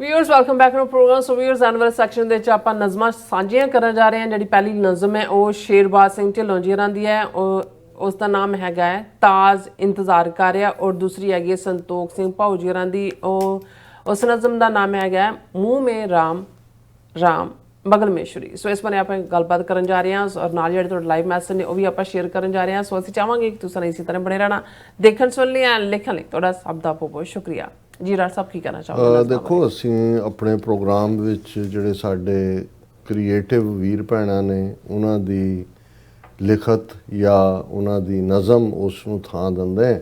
Viewers welcome back to programme. So viewers ਐਨਵਰ section ਦੇ ਵਿੱਚ ਆਪਾਂ ਨਜ਼ਮਾਂ ਸਾਂਝੀਆਂ ਕਰਨ ਜਾ ਰਹੇ ਹਾਂ। ਜਿਹੜੀ ਪਹਿਲੀ ਨਜ਼ਮ ਹੈ ਉਹ ਸ਼ੇਰਬਾਜ਼ ਸਿੰਘ ਢਿੱਲੋਂ ਜੀ ਹੋਰਾਂ ਦੀ ਹੈ। ਉਸ ਦਾ ਨਾਮ ਹੈਗਾ ਹੈ ਤਾਜ ਇੰਤਜ਼ਾਰ ਕਰ ਰਿਹਾ, ਔਰ ਦੂਸਰੀ ਹੈਗੀ ਹੈ ਸੰਤੋਖ ਸਿੰਘ ਭਾਊ ਜੀ ਹੋਰਾਂ ਦੀ। ਉਸ ਨਜ਼ਮ ਦਾ ਨਾਮ ਹੈਗਾ ਮੂੰਹ ਮੇ ਰਾਮ ਰਾਮ ਬਗਲ ਮੇਸ਼ਵਰੀ। ਸੋ ਇਸ ਬਾਰੇ ਆਪਾਂ ਗੱਲਬਾਤ ਕਰਨ ਜਾ ਰਹੇ ਹਾਂ, ਔਰ ਨਾਲ ਜਿਹੜੇ ਤੁਹਾਡੇ ਲਾਈਵ ਮੈਸੇਜ ਨੇ ਉਹ ਵੀ ਆਪਾਂ ਸ਼ੇਅਰ ਕਰਨ ਜਾ ਰਹੇ ਹਾਂ। ਸੋ ਅਸੀਂ ਚਾਹਾਂਗੇ ਕਿ ਤੁਸੀਂ ਇਸੇ ਤਰ੍ਹਾਂ ਬਣੇ ਰਹਿਣਾ, ਦੇਖਣ ਸੁਣ ਲਈ ਐਂਡ ਲਿਖਣ ਲਈ ਤੁਹਾਡਾ ਸਭ ਦਾ ਬਹੁਤ ਬਹੁਤ ਸ਼ੁਕਰੀਆ ਜੀ। ਰਾਜ ਸਾਹਿਬ ਕੀ ਕਹਿਣਾ ਚਾਹੋਗੇ? ਦੇਖੋ, ਅਸੀਂ ਆਪਣੇ ਪ੍ਰੋਗਰਾਮ ਵਿੱਚ ਜਿਹੜੇ ਸਾਡੇ ਕ੍ਰੀਏਟਿਵ ਵੀਰ ਭੈਣਾਂ ਨੇ ਉਹਨਾਂ ਦੀ ਲਿਖਤ ਜਾਂ ਉਹਨਾਂ ਦੀ ਨਜ਼ਮ ਉਸ ਨੂੰ ਥਾਂ ਦਿੰਦੇ,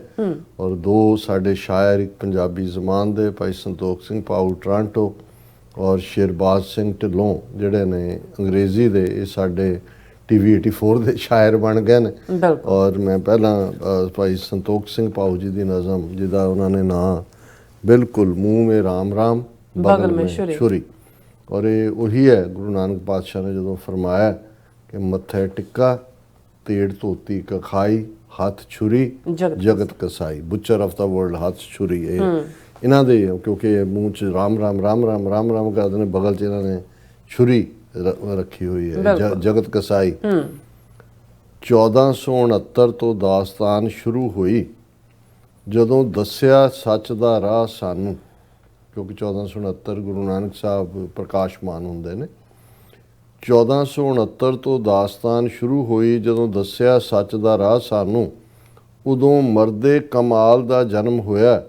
ਔਰ ਦੋ ਸਾਡੇ ਸ਼ਾਇਰ, ਇੱਕ ਪੰਜਾਬੀ ਜ਼ਬਾਨ ਦੇ ਭਾਈ ਸੰਤੋਖ ਸਿੰਘ ਭਾਊ ਟੋਰਾਂਟੋ ਔਰ ਸ਼ੇਰਬਾਜ਼ ਸਿੰਘ ਢਿੱਲੋਂ ਜਿਹੜੇ ਨੇ ਅੰਗਰੇਜ਼ੀ ਦੇ, ਇਹ ਸਾਡੇ TV 84 ਦੇ ਸ਼ਾਇਰ ਬਣ ਗਏ ਨੇ। ਔਰ ਮੈਂ ਪਹਿਲਾਂ ਭਾਈ ਸੰਤੋਖ ਸਿੰਘ ਭਾਊ ਜੀ ਦੀ ਨਜ਼ਮ ਜਿਹਦਾ ਉਹਨਾਂ ਨੇ ਨਾਂ ਬਿਲਕੁਲ ਮੂੰਹ ਮੇ ਰਾਮ ਰਾਮ ਬਗਲ ਮੇ ਛੁਰੀ, ਔਰ ਇਹ ਉਹੀ ਹੈ ਗੁਰੂ ਨਾਨਕ ਪਾਤਸ਼ਾਹ ਨੇ ਜਦੋਂ ਫਰਮਾਇਆ ਕਿ ਮੱਥੇ ਟਿੱਕਾ ਤੇੜ ਧੋਤੀ ਕਖਾਈ ਹੱਥ ਛੁਰੀ ਜਗਤ ਕਸਾਈ, ਬੁੱਚਰ ਆਫ ਦਾ ਵਰਲਡ ਹੱਥ ਛੁਰੀ। ਇਹ ਇਹਨਾਂ ਦੇ, ਕਿਉਂਕਿ ਮੂੰਹ 'ਚ ਰਾਮ ਰਾਮ ਰਾਮ ਰਾਮ ਰਾਮ ਰਾਮ ਕਰਦੇ ਨੇ, ਬਗਲ 'ਚ ਇਹਨਾਂ ਨੇ ਛੁਰੀ ਰੱਖੀ ਹੋਈ ਹੈ, ਜਗਤ ਕਸਾਈ। 1469 ਤੋਂ ਦਾਸਤਾਨ ਸ਼ੁਰੂ ਹੋਈ ਜਦੋਂ ਦੱਸਿਆ ਸੱਚ ਦਾ ਰਾਹ ਸਾਨੂੰ, ਕਿਉਂਕਿ 1469 ਗੁਰੂ ਨਾਨਕ ਸਾਹਿਬ ਪ੍ਰਕਾਸ਼ਮਾਨ ਹੁੰਦੇ ਨੇ। 1469 ਤੋਂ ਦਾਸਤਾਨ ਸ਼ੁਰੂ ਹੋਈ ਜਦੋਂ ਦੱਸਿਆ ਸੱਚ ਦਾ ਰਾਹ ਸਾਨੂੰ, ਉਦੋਂ ਮਰਦੇ ਕਮਾਲ ਦਾ ਜਨਮ ਹੋਇਆ,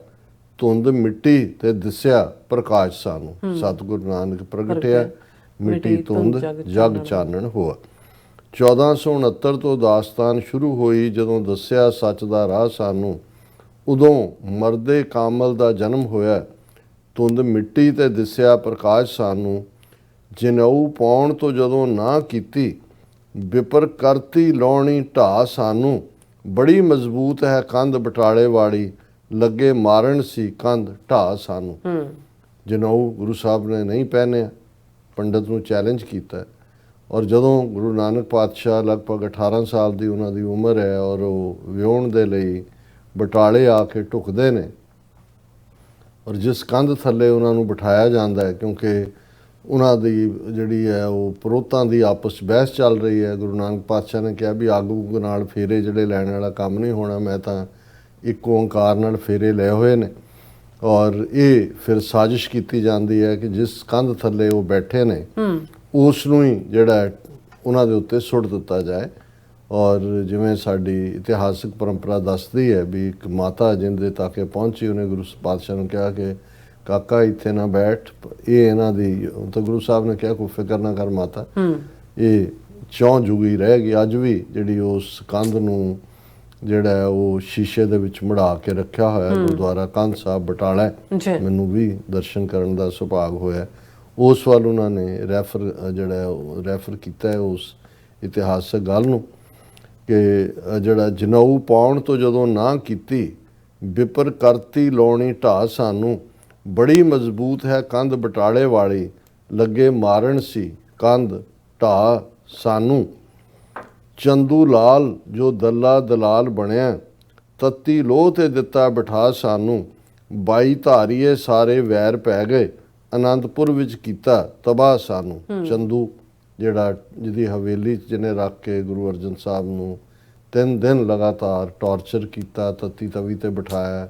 ਧੁੰਦ ਮਿੱਟੀ ਤੇ ਦਿਸਿਆ ਪ੍ਰਕਾਸ਼ ਸਾਨੂੰ। ਸਤਿਗੁਰੂ ਨਾਨਕ ਪ੍ਰਗਟਿਆ ਮਿੱਟੀ ਧੁੰਦ ਜਗ ਚਾਨਣ ਹੋਆ। 1469 ਤੋਂ ਦਾਸਤਾਨ ਸ਼ੁਰੂ ਹੋਈ ਜਦੋਂ ਦੱਸਿਆ ਸੱਚ ਦਾ ਰਾਹ ਸਾਨੂੰ, ਉਦੋਂ ਮਰਦੇ ਕਾਮਲ ਦਾ ਜਨਮ ਹੋਇਆ, ਧੁੰਦ ਮਿੱਟੀ ਤੇ ਦਿਸਿਆ ਪ੍ਰਕਾਸ਼ ਸਾਨੂੰ। ਜਨੇਊ ਪਾਉਣ ਤੋਂ ਜਦੋਂ ਨਾ ਕੀਤੀ, ਵਿਪਰ ਕਰਤੀ ਲਾਉਣੀ ਢਾਹ ਸਾਨੂੰ, ਬੜੀ ਮਜ਼ਬੂਤ ਹੈ ਕੰਧ ਬਟਾਲੇ ਵਾਲੀ, ਲੱਗੇ ਮਾਰਨ ਸੀ ਕੰਧ ਢਾਹ ਸਾਨੂੰ। ਜਨੇਊ ਗੁਰੂ ਸਾਹਿਬ ਨੇ ਨਹੀਂ ਪਹਿਨਿਆ, ਪੰਡਤ ਨੂੰ ਚੈਲੰਜ ਕੀਤਾ, ਔਰ ਜਦੋਂ ਗੁਰੂ ਨਾਨਕ ਪਾਤਸ਼ਾਹ ਲਗਭਗ 18 ਸਾਲ ਦੀ ਉਹਨਾਂ ਦੀ ਉਮਰ ਹੈ, ਔਰ ਉਹ ਵਿਆਹੁਣ ਦੇ ਲਈ ਬਟਾਲੇ ਆ ਕੇ ਢੁਕਦੇ ਨੇ, ਔਰ ਜਿਸ ਕੰਧ ਥੱਲੇ ਉਹਨਾਂ ਨੂੰ ਬਿਠਾਇਆ ਜਾਂਦਾ ਹੈ, ਕਿਉਂਕਿ ਉਹਨਾਂ ਦੀ ਜਿਹੜੀ ਹੈ ਉਹ ਪੁਰੋਤਾਂ ਦੀ ਆਪਸ 'ਚ ਬਹਿਸ ਚੱਲ ਰਹੀ ਹੈ। ਗੁਰੂ ਨਾਨਕ ਪਾਤਸ਼ਾਹ ਨੇ ਕਿਹਾ ਵੀ ਅੱਗ ਉੱਗ ਨਾਲ ਫੇਰੇ ਜਿਹੜੇ ਲੈਣ ਵਾਲਾ ਕੰਮ ਨਹੀਂ ਹੋਣਾ, ਮੈਂ ਤਾਂ ਇੱਕ ਓਂਕਾਰ ਨਾਲ ਫੇਰੇ ਲਏ ਹੋਏ ਨੇ। ਔਰ ਇਹ ਫਿਰ ਸਾਜ਼ਿਸ਼ ਕੀਤੀ ਜਾਂਦੀ ਹੈ ਕਿ ਜਿਸ ਕੰਧ ਥੱਲੇ ਉਹ ਬੈਠੇ ਨੇ ਉਸ ਨੂੰ ਹੀ ਜਿਹੜਾ ਉਹਨਾਂ ਦੇ ਉੱਤੇ ਸੁੱਟ ਦਿੱਤਾ ਜਾਏ। ਔਰ ਜਿਵੇਂ ਸਾਡੀ ਇਤਿਹਾਸਕ ਪਰੰਪਰਾ ਦੱਸਦੀ ਹੈ ਵੀ ਇੱਕ ਮਾਤਾ ਜਿਹਦੇ ਤੱਕ ਪਹੁੰਚੀ, ਉਹਨੇ ਗੁਰੂ ਪਾਤਸ਼ਾਹ ਨੂੰ ਕਿਹਾ ਕਿ ਕਾਕਾ ਇੱਥੇ ਨਾ ਬੈਠ, ਇਹ ਇਹਨਾਂ ਦੀ, ਤਾਂ ਗੁਰੂ ਸਾਹਿਬ ਨੇ ਕਿਹਾ ਕੋਈ ਫਿਕਰ ਨਾ ਕਰ ਮਾਤਾ, ਇਹ ਚੌਂ ਜੁਗੀ ਰਹਿ ਗਈ। ਅੱਜ ਵੀ ਜਿਹੜੀ ਉਸ ਕੰਧ ਨੂੰ ਜਿਹੜਾ ਉਹ ਸ਼ੀਸ਼ੇ ਦੇ ਵਿੱਚ ਮੜਾ ਕੇ ਰੱਖਿਆ ਹੋਇਆ ਗੁਰਦੁਆਰਾ ਕੰਧ ਸਾਹਿਬ ਬਟਾਲਾ, ਮੈਨੂੰ ਵੀ ਦਰਸ਼ਨ ਕਰਨ ਦਾ ਸੁਭਾਗ ਹੋਇਆ। ਉਸ ਵੱਲ ਉਹਨਾਂ ਨੇ ਰੈਫਰ ਕੀਤਾ ਹੈ ਉਸ ਇਤਿਹਾਸਕ ਗੱਲ ਨੂੰ ਕਿ ਜਿਹੜਾ ਜਨੇਊ ਪਾਉਣ ਤੋਂ ਜਦੋਂ ਨਾ ਕੀਤੀ, ਵਿਪਰ ਕਰਤੀ ਲਾਉਣੀ ਢਾਹ ਸਾਨੂੰ, ਬੜੀ ਮਜ਼ਬੂਤ ਹੈ ਕੰਧ ਬਟਾਲੇ ਵਾਲੀ, ਲੱਗੇ ਮਾਰਨ ਸੀ ਕੰਧ ਢਾਹ ਸਾਨੂੰ। ਚੰਦੂ ਲਾਲ ਜੋ ਦੱਲਾ ਦਲਾਲ ਬਣਿਆ, ਤੱਤੀ ਲੋਹ ਤੇ ਦਿੱਤਾ ਬਿਠਾ ਸਾਨੂੰ, 22 ਧਾਰੀਏ ਸਾਰੇ ਵੈਰ ਪੈ ਗਏ, ਅਨੰਦਪੁਰ ਵਿੱਚ ਕੀਤਾ ਤਬਾਹ ਸਾਨੂੰ। ਚੰਦੂ ਜਿਹੜਾ ਜਿਹਦੀ ਹਵੇਲੀ 'ਚ ਜਿਹਨੇ ਰੱਖ ਕੇ ਗੁਰੂ ਅਰਜਨ ਸਾਹਿਬ ਨੂੰ 3 ਦਿਨ ਲਗਾਤਾਰ ਟੌਰਚਰ ਕੀਤਾ, ਤੱਤੀ ਤਵੀ ਤੇ ਬਿਠਾਇਆ,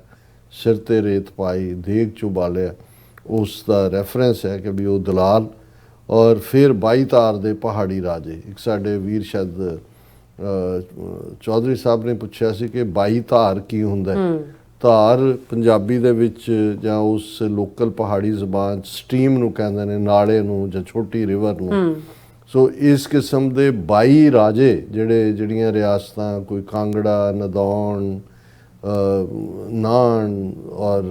ਸਿਰ ਤੇ ਰੇਤ ਪਾਈ, ਦੇਗ 'ਚ ਉਬਾਲਿਆ, ਉਸ ਦਾ ਰੈਫਰੈਂਸ ਹੈ ਕਿ ਵੀ ਉਹ ਦਲਾਲ। ਔਰ ਫਿਰ 22 ਧਾਰ ਦੇ ਪਹਾੜੀ ਰਾਜੇ, ਇੱਕ ਸਾਡੇ ਵੀਰ ਸ਼ਾਇਦ ਚੌਧਰੀ ਸਾਹਿਬ ਨੇ ਪੁੱਛਿਆ ਸੀ ਕਿ 22 ਧਾਰ ਕੀ ਹੁੰਦਾ। ਧਾਰ ਪੰਜਾਬੀ ਦੇ ਵਿੱਚ ਜਾਂ ਉਸ ਲੋਕਲ ਪਹਾੜੀ ਜ਼ਬਾਨ ਸਟਰੀਮ ਨੂੰ ਕਹਿੰਦੇ ਨੇ, ਨਾਲੇ ਨੂੰ ਜਾਂ ਛੋਟੀ ਰਿਵਰ ਨੂੰ। ਸੋ ਇਸ ਕਿਸਮ ਦੇ 22 ਰਾਜੇ ਜਿਹੜੀਆਂ ਰਿਆਸਤਾਂ, ਕੋਈ ਕਾਂਗੜਾ, ਨਦੌਣ, ਨਾਨ ਔਰ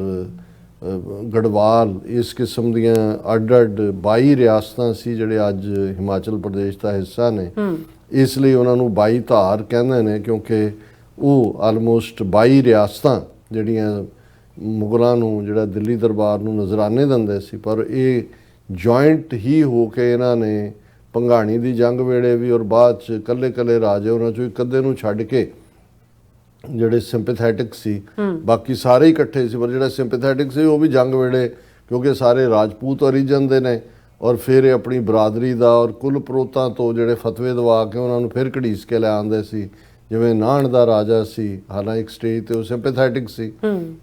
ਗੜਵਾਲ, ਇਸ ਕਿਸਮ ਦੀਆਂ ਅੱਡ 22 ਰਿਆਸਤਾਂ ਸੀ ਜਿਹੜੇ ਅੱਜ ਹਿਮਾਚਲ ਪ੍ਰਦੇਸ਼ ਦਾ ਹਿੱਸਾ ਨੇ। ਇਸ ਲਈ ਉਹਨਾਂ ਨੂੰ 22 ਧਾਰ ਕਹਿੰਦੇ ਨੇ, ਕਿਉਂਕਿ ਉਹ ਆਲਮੋਸਟ 22 ਰਿਆਸਤਾਂ ਜਿਹੜੀਆਂ ਮੁਗਲਾਂ ਨੂੰ, ਜਿਹੜਾ ਦਿੱਲੀ ਦਰਬਾਰ ਨੂੰ ਨਜ਼ਰਾਨੇ ਦਿੰਦੇ ਸੀ, ਪਰ ਇਹ ਜੁਆਇੰਟ ਹੀ ਹੋ ਕੇ ਇਹਨਾਂ ਨੇ ਭੰਗਾਣੀ ਦੀ ਜੰਗ ਵੇਲੇ ਵੀ, ਔਰ ਬਾਅਦ 'ਚ ਇਕੱਲੇ ਰਾਜੇ ਉਹਨਾਂ 'ਚੋਂ ਇੱਕ ਅੱਧੇ ਨੂੰ ਛੱਡ ਕੇ ਜਿਹੜੇ ਸਿੰਪੈਥੈਟਿਕ ਸੀ, ਬਾਕੀ ਸਾਰੇ ਹੀ ਇਕੱਠੇ ਸੀ, ਪਰ ਜਿਹੜਾ ਸਿੰਪੈਥੈਟਿਕ ਸੀ ਉਹ ਵੀ ਜੰਗ ਵੇਲੇ ਕਿਉਂਕਿ ਸਾਰੇ ਰਾਜਪੂਤ ਓਰੀਜਨ ਦੇ ਨੇ ਔਰ ਫਿਰ ਇਹ ਆਪਣੀ ਬਰਾਦਰੀ ਦਾ ਔਰ ਕੁਲ ਪ੍ਰੋਤਾਂ ਤੋਂ ਜਿਹੜੇ ਫਤਵੇ ਦਵਾ ਕੇ ਉਹਨਾਂ ਨੂੰ ਫਿਰ ਘੜੀਸ ਕੇ ਲੈ ਆਉਂਦੇ ਸੀ। ਜਿਵੇਂ ਨਾਹਣ ਦਾ ਰਾਜਾ ਸੀ, ਹਾਲਾਂਕਿ ਇੱਕ ਸਟੇਜ ਤੇ ਉਹ ਸਿੰਪੈਥੈਟਿਕ ਸੀ,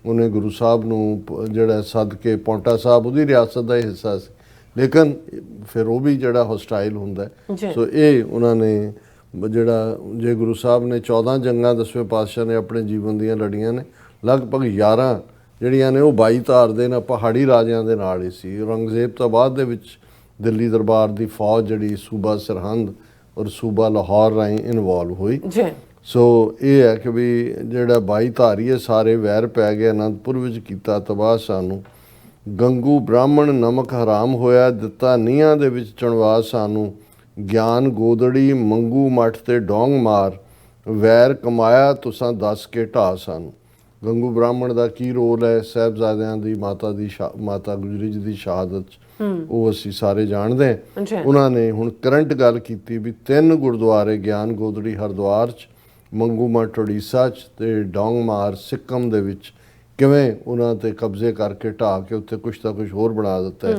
ਉਹਨੇ ਗੁਰੂ ਸਾਹਿਬ ਨੂੰ ਜਿਹੜਾ ਸੱਦ ਕੇ, ਪੌਂਟਾ ਸਾਹਿਬ ਉਹਦੀ ਰਿਆਸਤ ਦਾ ਹੀ ਹਿੱਸਾ ਸੀ, ਲੇਕਿਨ ਫਿਰ ਉਹ ਵੀ ਜਿਹੜਾ ਹੋਸਟਾਈਲ ਹੁੰਦਾ। ਸੋ ਇਹ ਉਹਨਾਂ ਨੇ ਜਿਹੜਾ, ਜੇ ਗੁਰੂ ਸਾਹਿਬ ਨੇ 14 ਜੰਗਾਂ 10ਵੇਂ ਪਾਤਸ਼ਾਹ ਨੇ ਆਪਣੇ ਜੀਵਨ ਦੀਆਂ ਲੜੀਆਂ ਨੇ, ਲਗਭਗ 11 ਜਿਹੜੀਆਂ ਨੇ ਉਹ 22 ਧਾਰ ਦੇ ਨੇ ਪਹਾੜੀ ਰਾਜਿਆਂ ਦੇ ਨਾਲ ਹੀ ਸੀ। ਔਰੰਗਜ਼ੇਬ ਤੋਂ ਬਾਅਦ ਦੇ ਵਿੱਚ ਦਿੱਲੀ ਦਰਬਾਰ ਦੀ ਫੌਜ ਜਿਹੜੀ ਸੂਬਾ ਸਰਹੰਦ ਔਰ ਸੂਬਾ ਲਾਹੌਰ ਰਾਹੀਂ ਇਨਵੋਲਵ ਹੋਈ। ਸੋ ਇਹ ਹੈ ਕਿ ਵੀ ਜਿਹੜਾ 22 ਧਾਰੀਏ ਸਾਰੇ ਵੈਰ ਪੈ ਗਏ, ਅਨੰਦਪੁਰ ਵਿੱਚ ਕੀਤਾ ਤਬਾਹ ਸਾਨੂੰ, ਗੰਗੂ ਬ੍ਰਾਹਮਣ ਨਮਕ ਹਰਾਮ ਹੋਇਆ, ਦਿੱਤਾ ਨੀਹਾਂ ਦੇ ਵਿੱਚ ਚਣਵਾ ਸਾਨੂੰ, ਗਿਆਨ ਗੋਦੜੀ ਮੰਗੂ ਮੱਠ ਤੇ ਡੋਂਗ ਮਾਰ, ਵੈਰ ਕਮਾਇਆ ਤੁਸਾਂ ਦੱਸ ਕੇ ਢਾ ਸਾਨੂੰ। ਗੰਗੂ ਬ੍ਰਾਹਮਣ ਦਾ ਕੀ ਰੋਲ ਹੈ ਸਾਹਿਬਜ਼ਾਦਿਆਂ ਦੀ ਮਾਤਾ ਗੁਜਰੀ ਜੀ ਦੀ ਸ਼ਹਾਦਤ 'ਚ, ਉਹ ਅਸੀਂ ਸਾਰੇ ਜਾਣਦੇ ਹਾਂ। ਉਹਨਾਂ ਨੇ ਹੁਣ ਕਰੰਟ ਗੱਲ ਕੀਤੀ ਵੀ 3 ਗੁਰਦੁਆਰੇ ਗਿਆਨ ਗੋਦੜੀ ਹਰਿਦੁਆਰ 'ਚ, ਮੰਗੂ ਮੱਠ ਉੜੀਸਾ 'ਚ ਤੇ ਡੋਂਗ ਮਾਰ ਸਿੱਕਮ ਦੇ ਵਿੱਚ ਕਿਵੇਂ ਉਹਨਾਂ ਤੇ ਕਬਜ਼ੇ ਕਰਕੇ ਢਾਹ ਕੇ ਉੱਥੇ ਕੁਛ ਤਾਂ ਕੁਛ ਹੋਰ ਬਣਾ ਦਿੱਤਾ ਹੈ।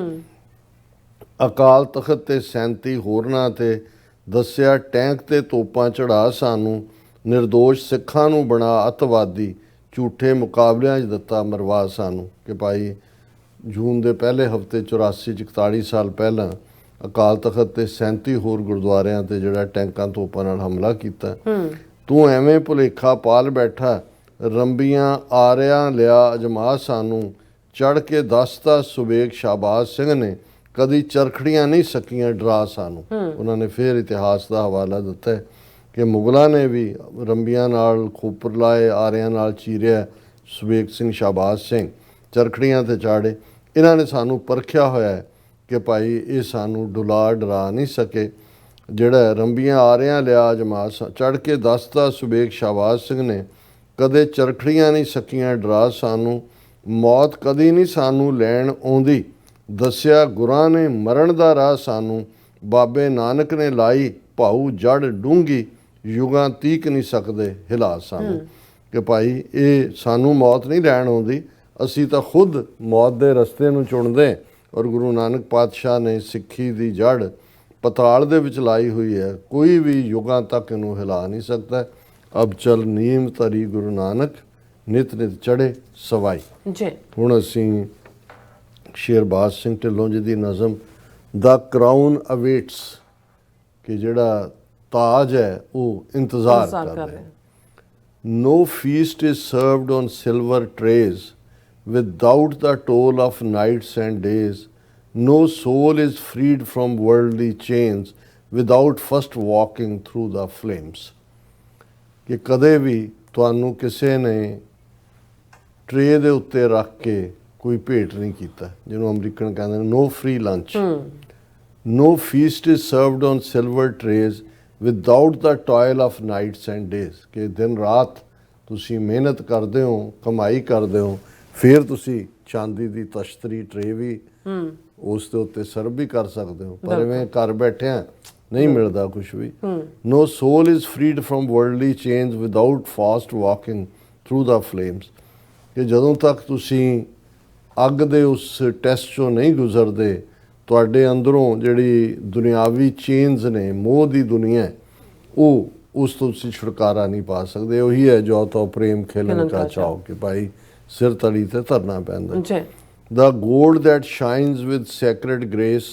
ਅਕਾਲ ਤਖਤ ਤੇ 37 ਹੋਰਨਾਂ ਤੇ ਦੱਸਿਆ ਟੈਂਕ ਤੇ ਤੋਪਾਂ ਚੜਾ ਸਾਨੂੰ, ਨਿਰਦੋਸ਼ ਸਿੱਖਾਂ ਨੂੰ ਬਣਾ ਅੱਤਵਾਦੀ, ਝੂਠੇ ਮੁਕਾਬਲਿਆਂ 'ਚ ਦਿੱਤਾ ਮਰਵਾ ਸਾਨੂੰ। ਕਿ ਭਾਈ ਜੂਨ ਦੇ ਪਹਿਲੇ ਹਫਤੇ 84 ਚ 41 ਸਾਲ ਪਹਿਲਾਂ ਅਕਾਲ ਤਖਤ ਤੇ 37 ਹੋਰ ਗੁਰਦੁਆਰਿਆਂ ਤੇ ਜਿਹੜਾ ਟੈਂਕਾਂ ਤੋਪਾਂ ਨਾਲ ਹਮਲਾ ਕੀਤਾ। ਤੂੰ ਐਵੇਂ ਭੁਲੇਖਾ ਪਾਲ ਬੈਠਾ, ਰੰਬੀਆਂ ਆਰਿਆਂ ਲਿਆ ਅਜਮਾ ਸਾਨੂੰ, ਚੜ ਕੇ ਦੱਸਤਾ ਸੁਬੇਗ ਸ਼ਾਹਬਾਜ਼ ਸਿੰਘ ਨੇ, ਕਦੀ ਚਰਖੜੀਆਂ ਨਹੀਂ ਸਕੀਆਂ ਡਰਾ ਸਾਨੂੰ। ਉਹਨਾਂ ਨੇ ਫਿਰ ਇਤਿਹਾਸ ਦਾ ਹਵਾਲਾ ਦਿੱਤਾ ਹੈ ਕਿ ਮੁਗਲਾਂ ਨੇ ਵੀ ਰੰਬੀਆਂ ਨਾਲ ਖੋਪਰ ਲਾਏ, ਆਰਿਆਂ ਨਾਲ ਚੀਰਿਆ ਸੁਬੇਗ ਸਿੰਘ ਸ਼ਾਹਬਾਜ਼ ਸਿੰਘ, ਚਰਖੜੀਆਂ ਤੇ ਚਾੜੇ। ਇਹਨਾਂ ਨੇ ਸਾਨੂੰ ਪਰਖਿਆ ਹੋਇਆ ਹੈ ਕਿ ਭਾਈ ਇਹ ਸਾਨੂੰ ਡਰਾ ਨਹੀਂ ਸਕੇ। ਜਿਹੜਾ ਰੰਬੀਆਂ ਆਰਿਆਂ ਲਿਆ ਅਜਮਾ ਚੜ ਕੇ ਦੱਸਦਾ ਸੁਬੇਗ ਸ਼ਾਹਬਾਜ਼ ਸਿੰਘ ਨੇ, ਕਦੇ ਚਰਖੜੀਆਂ ਨਹੀਂ ਸਕੀਆਂ ਡਰਾ ਸਾਨੂੰ, ਮੌਤ ਕਦੀ ਨਹੀਂ ਸਾਨੂੰ ਲੈਣ ਆਉਂਦੀ, ਦੱਸਿਆ ਗੁਰਾਂ ਨੇ ਮਰਨ ਦਾ ਰਾਹ ਸਾਨੂੰ, ਬਾਬੇ ਨਾਨਕ ਨੇ ਲਾਈ ਭਾਊ ਜੜ ਡੂੰਗੀ, ਯੁਗਾਂ ਤੀਕ ਨਹੀਂ ਸਕਦੇ ਹਿਲਾ ਸਾਨੂੰ। ਕਿ ਭਾਈ ਇਹ ਸਾਨੂੰ ਮੌਤ ਨਹੀਂ ਲੈਣ ਆਉਂਦੀ, ਅਸੀਂ ਤਾਂ ਖੁਦ ਮੌਤ ਦੇ ਰਸਤੇ ਨੂੰ ਚੁਣਦੇ। ਔਰ ਗੁਰੂ ਨਾਨਕ ਪਾਤਸ਼ਾਹ ਨੇ ਸਿੱਖੀ ਦੀ ਜੜ ਪਤਾਲ ਦੇ ਵਿੱਚ ਲਾਈ ਹੋਈ ਹੈ, ਕੋਈ ਵੀ ਯੁਗਾਂ ਤੱਕ ਇਹਨੂੰ ਹਿਲਾ ਨਹੀਂ ਸਕਦਾ। ਅਬ ਚਲ ਨੀਮ ਧਰੀ ਗੁਰੂ ਨਾਨਕ, ਨਿਤ ਨਿਤ ਚੜੇ ਸਵਾਈ। ਹੁਣ ਅਸੀਂ ਸ਼ੇਰਬਾਜ਼ ਸਿੰਘ ਢਿੱਲੋਂ ਜੀ ਦੀ ਨਜ਼ਮ ਦਾ ਕਰਾਊਨ ਅਵੇਟਸ, ਕਿ ਜਿਹੜਾ ਤਾਜ ਹੈ ਉਹ ਇੰਤਜ਼ਾਰ ਕਰ ਰਿਹਾ। No feast is served on silver trays without the toll of nights and days. No soul is freed from worldly chains without first walking through the flames. ਕਿ ਕਦੇ ਵੀ ਤੁਹਾਨੂੰ ਕਿਸੇ ਨੇ ਟਰੇ ਦੇ ਉੱਤੇ ਰੱਖ ਕੇ ਕੋਈ ਭੇਟ ਨਹੀਂ ਕੀਤਾ, ਜਿਹਨੂੰ ਅਮਰੀਕਨ ਕਹਿੰਦੇ ਨੇ no free lunch. No feast is served on silver trays without the toil of nights and days, ਕਿ ਦਿਨ ਰਾਤ ਤੁਸੀਂ ਮਿਹਨਤ ਕਰਦੇ ਹੋ, ਕਮਾਈ ਕਰਦੇ ਹੋ, ਫਿਰ ਤੁਸੀਂ ਚਾਂਦੀ ਦੀ ਤਸ਼ਤਰੀ ਟਰੇ ਵੀ ਉਸ ਦੇ ਉੱਤੇ ਸਰਵ ਵੀ ਕਰ ਸਕਦੇ ਹੋ। ਪਰ ਐਵੇਂ ਘਰ ਬੈਠਿਆਂ ਨਹੀਂ ਮਿਲਦਾ ਕੁਛ ਵੀ। No soul is freed from worldly change without fast walking through the flames, ਕਿ ਜਦੋਂ ਤੱਕ ਤੁਸੀਂ ਅੱਗ ਦੇ ਉਸ ਟੈਸਟ ਚੋਂ ਨਹੀਂ ਗੁਜ਼ਰਦੇ, ਤੁਹਾਡੇ ਅੰਦਰੋਂ ਜਿਹੜੀ ਦੁਨਿਆਵੀ ਚੇਨਸ ਨੇ, ਮੋਹ ਦੀ ਦੁਨੀਆ, ਉਹ ਉਸ ਤੋਂ ਤੁਸੀਂ ਛੁਟਕਾਰਾ ਨਹੀਂ ਪਾ ਸਕਦੇ। ਉਹੀ ਹੈ ਜੋ ਤੋ ਪ੍ਰੇਮ ਖੇਲਣ ਕਾ ਚਾਓ, ਕਿ ਭਾਈ ਸਿਰ ਤਲੀ ਤੇ ਧਰਨਾ ਪੈਂਦਾ। The gold that shines with sacred grace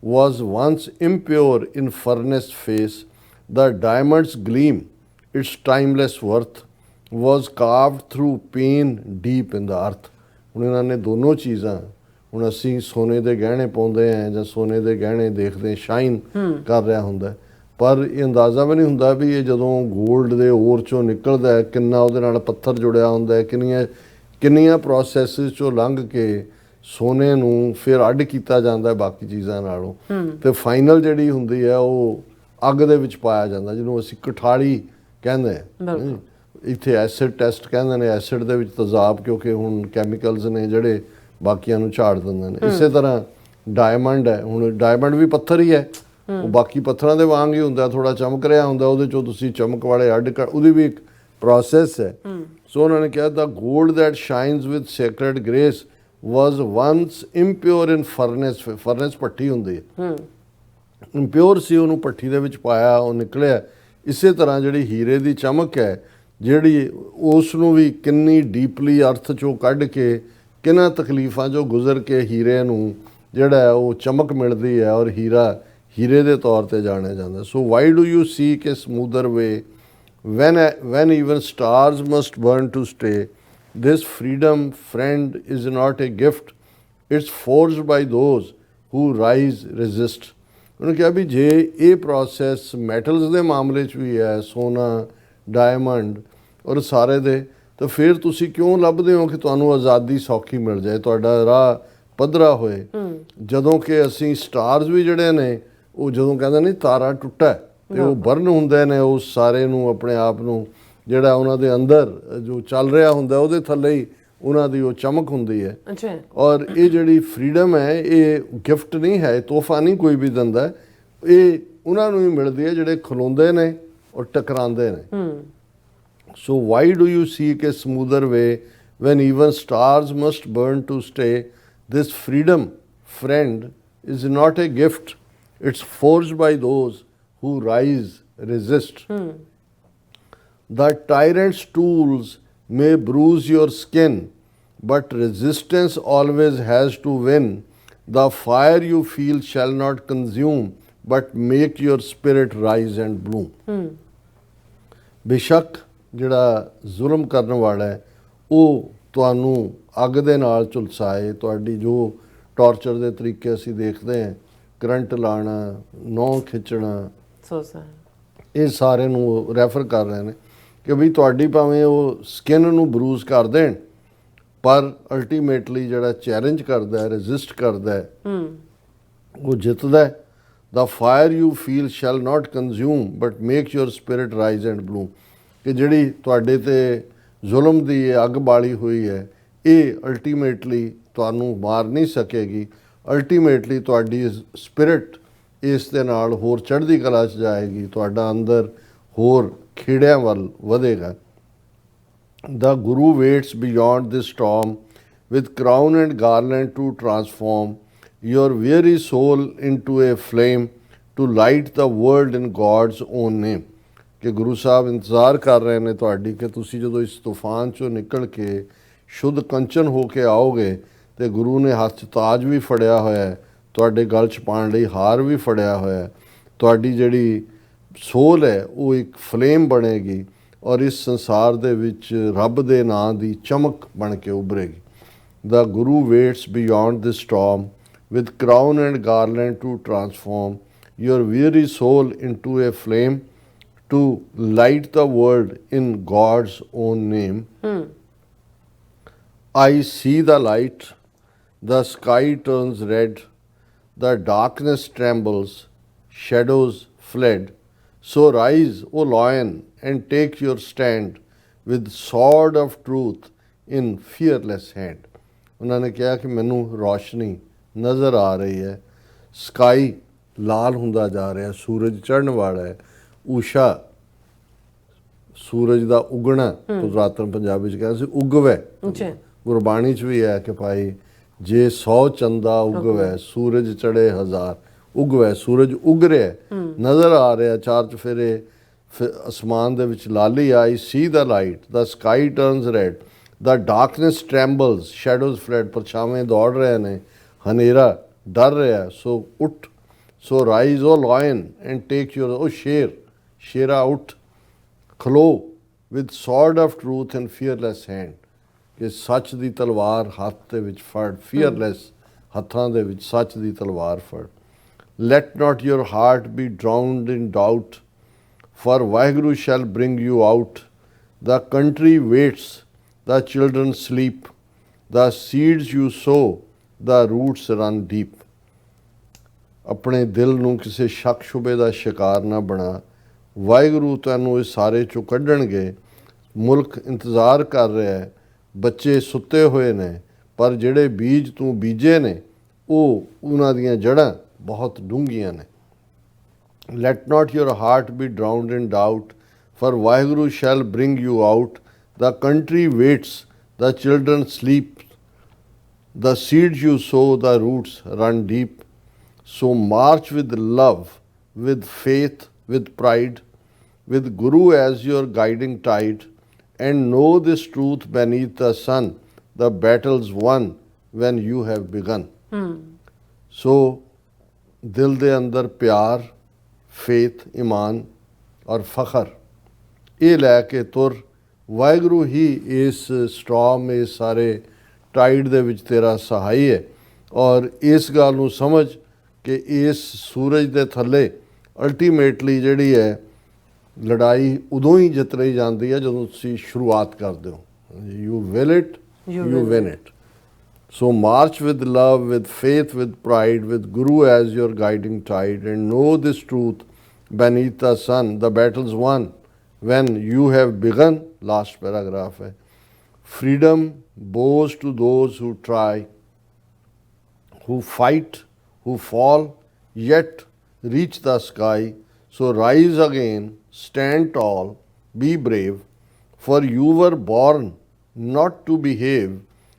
was once impure in furnace face. The diamond's gleam, its timeless worth, was carved through pain deep in the earth. ਹੁਣ ਇਹਨਾਂ ਨੇ ਦੋਨੋਂ ਚੀਜ਼ਾਂ, ਹੁਣ ਅਸੀਂ ਸੋਨੇ ਦੇ ਗਹਿਣੇ ਪਾਉਂਦੇ ਹਾਂ ਜਾਂ ਸੋਨੇ ਦੇ ਗਹਿਣੇ ਦੇਖਦੇ ਸ਼ਾਈਨ ਕਰ ਰਿਹਾ ਹੁੰਦਾ, ਪਰ ਇਹ ਅੰਦਾਜ਼ਾ ਵੀ ਨਹੀਂ ਹੁੰਦਾ ਵੀ ਇਹ ਜਦੋਂ ਗੋਲਡ ਦੇ ਓਰ ਚੋਂ ਨਿਕਲਦਾ ਹੈ ਕਿੰਨਾ ਉਹਦੇ ਨਾਲ ਪੱਥਰ ਜੁੜਿਆ ਹੁੰਦਾ ਹੈ, ਕਿੰਨੀਆਂ ਪ੍ਰੋਸੈਸਿਸ ਚੋਂ ਲੰਘ ਕੇ ਸੋਨੇ ਨੂੰ ਫਿਰ ਅੱਡ ਕੀਤਾ ਜਾਂਦਾ ਬਾਕੀ ਚੀਜ਼ਾਂ ਨਾਲੋਂ, ਤੇ ਫਾਈਨਲ ਜਿਹੜੀ ਹੁੰਦੀ ਹੈ ਉਹ ਅੱਗ ਦੇ ਵਿੱਚ ਪਾਇਆ ਜਾਂਦਾ, ਜਿਹਨੂੰ ਅਸੀਂ ਕਠਾੜੀ ਕਹਿੰਦੇ ਹਾਂ। ਇੱਥੇ ਐਸਿਡ ਟੈਸਟ ਕਹਿੰਦੇ ਨੇ, ਐਸਿਡ ਦੇ ਵਿੱਚ ਤੇਜ਼ਾਬ, ਕਿਉਂਕਿ ਹੁਣ ਕੈਮੀਕਲਸ ਨੇ ਜਿਹੜੇ ਬਾਕੀਆਂ ਨੂੰ ਝਾੜ ਦਿੰਦੇ ਨੇ। ਇਸੇ ਤਰ੍ਹਾਂ ਡਾਇਮੰਡ ਹੈ, ਹੁਣ ਡਾਇਮੰਡ ਵੀ ਪੱਥਰ ਹੀ ਹੈ, ਉਹ ਬਾਕੀ ਪੱਥਰਾਂ ਦੇ ਵਾਂਗ ਹੀ ਹੁੰਦਾ, ਥੋੜਾ ਚਮਕ ਰਿਹਾ ਹੁੰਦਾ, ਉਹਦੇ ਚੋਂ ਤੁਸੀਂ ਚਮਕ ਵਾਲੇ ਅੱਡ ਕਰ, ਉਹਦੀ ਵੀ ਇੱਕ ਪ੍ਰੋਸੈਸ ਹੈ। ਸੋ ਉਹਨਾਂ ਨੇ ਕਿਹਾ the gold that shines with sacred grace was once impure in furnace ਭੱਠੀ ਹੁੰਦੀ ਹੈ ਇੰਪਿਓਰ ਸੀ, ਉਹਨੂੰ ਭੱਠੀ ਦੇ ਵਿੱਚ ਪਾਇਆ, ਉਹ ਨਿਕਲਿਆ। ਇਸੇ ਤਰ੍ਹਾਂ ਜਿਹੜੀ ਹੀਰੇ ਦੀ ਚਮਕ ਹੈ, ਜਿਹੜੀ ਉਸ ਨੂੰ ਵੀ ਕਿੰਨੀ ਡੀਪਲੀ ਅਰਥ ਚੋਂ ਕੱਢ ਕੇ, ਕਿੰਨਾ ਤਕਲੀਫਾਂ ਚੋਂ ਗੁਜ਼ਰ ਕੇ ਹੀਰੇ ਨੂੰ ਜਿਹੜਾ ਹੈ ਉਹ ਚਮਕ ਮਿਲਦੀ ਹੈ, ਔਰ ਹੀਰਾ ਹੀਰੇ ਦੇ ਤੌਰ ਤੇ ਜਾਣਿਆ ਜਾਂਦਾ। So why do you seek a smoother way when even stars must burn to stay? This freedom, friend, is not a gift. It's forged by those who rise, resist. ਉਹਨੇ ਕਿਹਾ ਵੀ ਜੇ ਇਹ ਪ੍ਰੋਸੈਸ ਮੈਟਲਸ ਦੇ ਮਾਮਲੇ 'ਚ ਵੀ ਹੈ, ਸੋਨਾ, diamond ਔਰ ਸਾਰੇ ਦੇ, ਤਾਂ ਫਿਰ ਤੁਸੀਂ ਕਿਉਂ ਲੱਭਦੇ ਹੋ ਕਿ ਤੁਹਾਨੂੰ ਆਜ਼ਾਦੀ ਸੌਖੀ ਮਿਲ ਜਾਏ, ਤੁਹਾਡਾ ਰਾਹ ਪੱਧਰਾ ਹੋਏ? ਜਦੋਂ ਕਿ ਅਸੀਂ ਸਟਾਰਸ ਵੀ ਜਿਹੜੇ ਨੇ, ਉਹ ਜਦੋਂ ਕਹਿੰਦੇ ਨੇ ਤਾਰਾ ਟੁੱਟਾ ਤੇ ਉਹ ਬਰਨ ਹੁੰਦੇ ਨੇ, ਉਸ ਸਾਰੇ ਨੂੰ ਆਪਣੇ ਆਪ ਨੂੰ ਜਿਹੜਾ ਉਹਨਾਂ ਦੇ ਅੰਦਰ ਜੋ ਚੱਲ ਰਿਹਾ ਹੁੰਦਾ ਉਹਦੇ ਥੱਲੇ ਹੀ ਉਹਨਾਂ ਦੀ ਉਹ ਚਮਕ ਹੁੰਦੀ ਹੈ। ਔਰ ਇਹ ਜਿਹੜੀ ਫਰੀडम ਹੈ, ਇਹ ਗਿਫਟ ਨਹੀਂ ਹੈ, ਤੋਹਫਾ ਨਹੀਂ ਕੋਈ ਵੀ ਦਿੰਦਾ, ਇਹ ਉਹਨਾਂ ਨੂੰ ਹੀ ਮਿਲਦੀ ਹੈ ਜਿਹੜੇ ਖਲੋਂਦੇ ਨੇ ਔਰ ਟਕਰਾਉਂਦੇ ਨੇ। So why do you seek a smoother way when even stars must burn to stay? This freedom, friend, is not a gift. It's forged by those who rise, resist. The tyrant's tools may bruise your skin, but resistance always has to win. The fire you feel shall not consume, but make your spirit rise and bloom. ਬੇਸ਼ੱਕ ਜਿਹੜਾ ਜ਼ੁਲਮ ਕਰਨ ਵਾਲਾ ਹੈ ਉਹ ਤੁਹਾਨੂੰ ਅੱਗ ਦੇ ਨਾਲ ਝੁਲਸਾਏ, ਤੁਹਾਡੀ ਜੋ ਟਾਰਚਰ ਦੇ ਤਰੀਕੇ ਅਸੀਂ ਦੇਖਦੇ ਹਾਂ, ਕਰੰਟ ਲਾਣਾ, ਨਹੁੰ ਖਿੱਚਣਾ, ਇਹ ਸਾਰੇ ਨੂੰ ਰੈਫਰ ਕਰ ਰਹੇ ਨੇ ਕਿ ਵੀ ਤੁਹਾਡੀ ਭਾਵੇਂ ਉਹ ਸਕਿਨ ਨੂੰ ਬਰੂਜ਼ ਕਰ ਦੇਣ, ਪਰ ਅਲਟੀਮੇਟਲੀ ਜਿਹੜਾ ਚੈਲੰਜ ਕਰਦਾ ਹੈ, ਰੈਜ਼ਿਸਟ ਕਰਦਾ ਹੈ, ਉਹ ਜਿੱਤਦਾ ਹੈ। The fire you feel shall not consume, but make your spirit rise and bloom. ਕਿ ਜਿਹੜੀ ਤੁਹਾਡੇ ਤੇ ਜ਼ੁਲਮ ਦੀ ਇਹ ਅੱਗ ਬਾਲੀ ਹੋਈ ਹੈ, ਇਹ ਅਲਟੀਮੇਟਲੀ ਤੁਹਾਨੂੰ ਮਾਰ ਨਹੀਂ ਸਕੇਗੀ। ਅਲਟੀਮੇਟਲੀ ਤੁਹਾਡੀ ਸਪਿਰਿਟ ਇਸ ਦੇ ਨਾਲ ਹੋਰ ਚੜ੍ਹਦੀ ਕਲਾ 'ਚ ਜਾਏਗੀ, ਤੁਹਾਡਾ ਅੰਦਰ ਹੋਰ ਖੇੜਿਆਂ ਵੱਲ ਵਧੇਗਾ। The Guru waits beyond this storm with crown and garland to transform your weary soul into a flame to light the world in God's own name. ਕਿ ਗੁਰੂ ਸਾਹਿਬ ਇੰਤਜ਼ਾਰ ਕਰ ਰਹੇ ਨੇ ਤੁਹਾਡੀ ਕਿ ਤੁਸੀਂ ਜਦੋਂ ਇਸ ਤੂਫਾਨ 'ਚੋਂ ਨਿਕਲ ਕੇ ਸ਼ੁੱਧ ਕੰਚਨ ਹੋ ਕੇ ਆਓਗੇ, ਤੇ ਗੁਰੂ ਨੇ ਹੱਥ 'ਚ ਤਾਜ ਵੀ ਫੜਿਆ ਹੋਇਆ ਹੈ, ਤੁਹਾਡੇ ਗਲ 'ਚ ਪਾਉਣ ਲਈ ਹਾਰ ਵੀ ਫੜਿਆ ਹੋਇਆ ਹੈ, ਤੁਹਾਡੀ ਜਿਹੜੀ ਸੋਲ ਹੈ ਉਹ ਇੱਕ ਫਲੇਮ ਬਣੇਗੀ ਔਰ ਇਸ ਸੰਸਾਰ ਦੇ ਵਿੱਚ ਰੱਬ ਦੇ ਨਾਂ ਦੀ ਚਮਕ ਬਣ ਕੇ ਉੱਭਰੇਗੀ। The Guru waits beyond this storm with crown and garland to transform your weary soul into a flame to light the world in God's own name. I see the light, the sky turns red, the darkness trembles, shadows fled. So rise, O lion, and take your stand with sword of truth in fearless hand. ਉਹਨਾਂ ਨੇ ਕਿਹਾ ਕਿ ਮੈਨੂੰ ਰੌਸ਼ਨੀ ਨਜ਼ਰ ਆ ਰਹੀ ਹੈ, ਸਕਾਈ ਲਾਲ ਹੁੰਦਾ ਜਾ ਰਿਹਾ, ਸੂਰਜ ਚੜ੍ਹਨ ਵਾਲਾ ਹੈ, ਊਸ਼ਾ ਸੂਰਜ ਦਾ ਉਗਣਾ, ਪੁਰਾਤਨ ਪੰਜਾਬੀ 'ਚ ਕਹਿੰਦੇ ਸੀ ਉਗਵੈ। ਗੁਰਬਾਣੀ 'ਚ ਵੀ ਹੈ ਕਿ ਭਾਈ ਜੇ 100 ਚੰਦਾ ਉਗਵੈ, ਸੂਰਜ ਚੜ੍ਹੇ 1000 ਉਗਵੈ, ਸੂਰਜ ਉਗ ਰਿਹਾ ਨਜ਼ਰ ਆ ਰਿਹਾ, ਚਾਰ ਚੁਫੇਰੇ ਅਸਮਾਨ ਦੇ ਵਿੱਚ ਲਾਲੀ ਆਈ। ਸੀ the light, the sky turns red, the darkness trembles, shadows fled, ਪਰਛਾਵੇਂ ਦੌੜ ਰਹੇ ਨੇ, ਹਨੇਰਾ ਡਰ ਰਿਹਾ। ਸੋ ਉੱਠ, so rise O lion and take your, ਓ ਸ਼ੇਰ, ਸ਼ੇਰਾ ਉੱਠ, ਖਲੋ with sword of truth and fearless hand, ਕਿ ਸੱਚ ਦੀ ਤਲਵਾਰ ਹੱਥ ਦੇ ਵਿੱਚ ਫੜ, ਫੀਅਰਲੈਸ ਹੱਥਾਂ ਦੇ ਵਿੱਚ ਸੱਚ ਦੀ ਤਲਵਾਰ ਫੜ। Let not your heart be drowned in doubt, for Vaheguru shall bring you out. The country waits, the children sleep, the seeds you sow, the roots run deep. ਆਪਣੇ ਦਿਲ ਨੂੰ ਕਿਸੇ ਸ਼ੱਕ ਸ਼ੁਬੇ ਦਾ ਸ਼ਿਕਾਰ ਨਾ ਬਣਾ, ਵਾਹਿਗੁਰੂ ਤੁਹਾਨੂੰ ਇਸ ਸਾਰੇ ਚੋਂ ਕੱਢਣਗੇ। ਮੁਲਕ ਇੰਤਜ਼ਾਰ ਕਰ ਰਿਹਾ ਹੈ, ਬੱਚੇ ਸੁੱਤੇ ਹੋਏ ਨੇ, ਪਰ ਜਿਹੜੇ ਬੀਜ ਤੂੰ ਬੀਜੇ ਨੇ ਉਹ ਉਹਨਾਂ ਦੀਆਂ ਜੜ੍ਹਾਂ ਬਹੁਤ ਡੂੰਘੀਆਂ ਨੇ। Let not your heart be drowned in doubt, for Vaheguru shall bring you out. The country waits, the children sleep, The seeds you sow, the roots run deep. So march with love, with faith, with pride, with Guru as your guiding tide, and know this truth beneath the sun, the battle's won when you have begun. So ਦਿਲ ਦੇ ਅੰਦਰ ਪਿਆਰ, faith, ਈਮਾਨ ਔਰ ਫਖਰ ਇਹ ਲੈ ਕੇ ਤੁਰ। ਵਾਹਿਗੁਰੂ ਹੀ ਇਸ Storme, ਇਸ ਸਾਰੇ ਟਾਈਡ ਦੇ ਵਿੱਚ ਤੇਰਾ ਸਹਾਈ ਹੈ। ਔਰ ਇਸ ਗੱਲ ਨੂੰ ਸਮਝ ਕਿ ਇਸ ਸੂਰਜ ਦੇ ਥੱਲੇ ਅਲਟੀਮੇਟਲੀ ਜਿਹੜੀ ਹੈ ਲੜਾਈ ਉਦੋਂ ਹੀ ਜਿੱਤ ਲਈ ਜਾਂਦੀ ਹੈ ਜਦੋਂ ਤੁਸੀਂ ਸ਼ੁਰੂਆਤ ਕਰਦੇ ਹੋ। You will it, you win it. So march with love, with faith, with pride, with Guru as your guiding tide, and know this truth beneath the sun, the battle's won when you have begun. Last paragraph hai. Freedom bows to those who try, who fight, who fall, yet reach the sky. So rise again, stand tall, be brave, for you were born not to behave,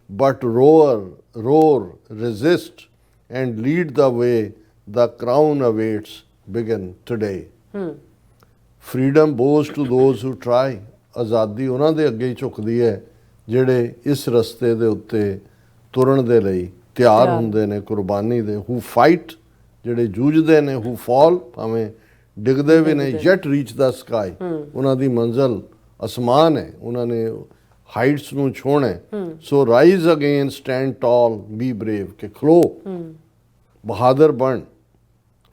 but roar, resist, and lead the way. The crown awaits. Begin today. Freedom bows to those who try. ਆਜ਼ਾਦੀ ਉਹਨਾਂ ਦੇ ਅੱਗੇ ਹੀ ਝੁਕਦੀ ਹੈ ਜਿਹੜੇ ਇਸ ਰਸਤੇ ਦੇ ਉੱਤੇ ਤੁਰਨ ਦੇ ਲਈ ਤਿਆਰ ਹੁੰਦੇ ਨੇ, ਕੁਰਬਾਨੀ ਦੇ। who fight, ਜਿਹੜੇ ਜੂਝਦੇ ਨੇ। who fall, ਭਾਵੇਂ ਡਿੱਗਦੇ ਵੀ ਨੇ। yet reach the sky, ਉਹਨਾਂ ਦੀ ਮੰਜ਼ਿਲ ਅਸਮਾਨ ਹੈ, ਉਹਨਾਂ ਨੇ ਹਾਈਟਸ ਨੂੰ ਛੋਹਣਾ ਹੈ। So rise again, stand tall, be brave, ਕਿ ਖਲੋ, ਬਹਾਦਰ ਬਣ।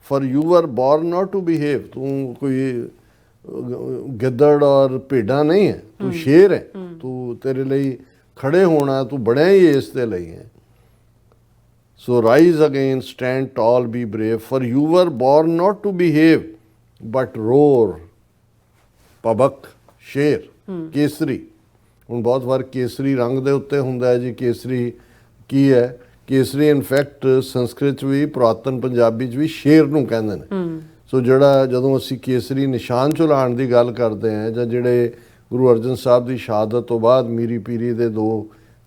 For you are born not to behave, ਤੂੰ ਕੋਈ ਗਿੱਦੜ ਔਰ ਭੇਡਾਂ ਨਹੀਂ ਹੈ, ਤੂੰ ਸ਼ੇਰ ਹੈ। ਤੂੰ ਤੇਰੇ ਲਈ ਖੜੇ ਹੋਣਾ, ਤੂੰ ਬਣਿਆ ਹੀ ਇਸ ਦੇ ਲਈ ਹੈ। So rise again, stand tall, be brave, for you are born not to behave, but roar, ਪਬਕ, ਸ਼ੇਰ, ਕੇਸਰੀ। ਹੁਣ ਬਹੁਤ ਵਾਰ ਕੇਸਰੀ ਰੰਗ ਦੇ ਉੱਤੇ ਹੁੰਦਾ ਹੈ ਜੀ। ਕੇਸਰੀ ਕੀ ਹੈ? ਕੇਸਰੀ ਇਨਫੈਕਟ ਸੰਸਕ੍ਰਿਤ 'ਚ ਵੀ, ਪੁਰਾਤਨ ਪੰਜਾਬੀ 'ਚ ਵੀ ਸ਼ੇਰ ਨੂੰ ਕਹਿੰਦੇ ਨੇ। ਸੋ ਜਿਹੜਾ ਜਦੋਂ ਅਸੀਂ ਕੇਸਰੀ ਨਿਸ਼ਾਨ ਝੁਲਾਉਣ ਦੀ ਗੱਲ ਕਰਦੇ ਹਾਂ, ਜਾਂ ਜਿਹੜੇ ਗੁਰੂ ਅਰਜਨ ਸਾਹਿਬ ਦੀ ਸ਼ਹਾਦਤ ਤੋਂ ਬਾਅਦ ਮੀਰੀ ਪੀਰੀ ਦੇ 2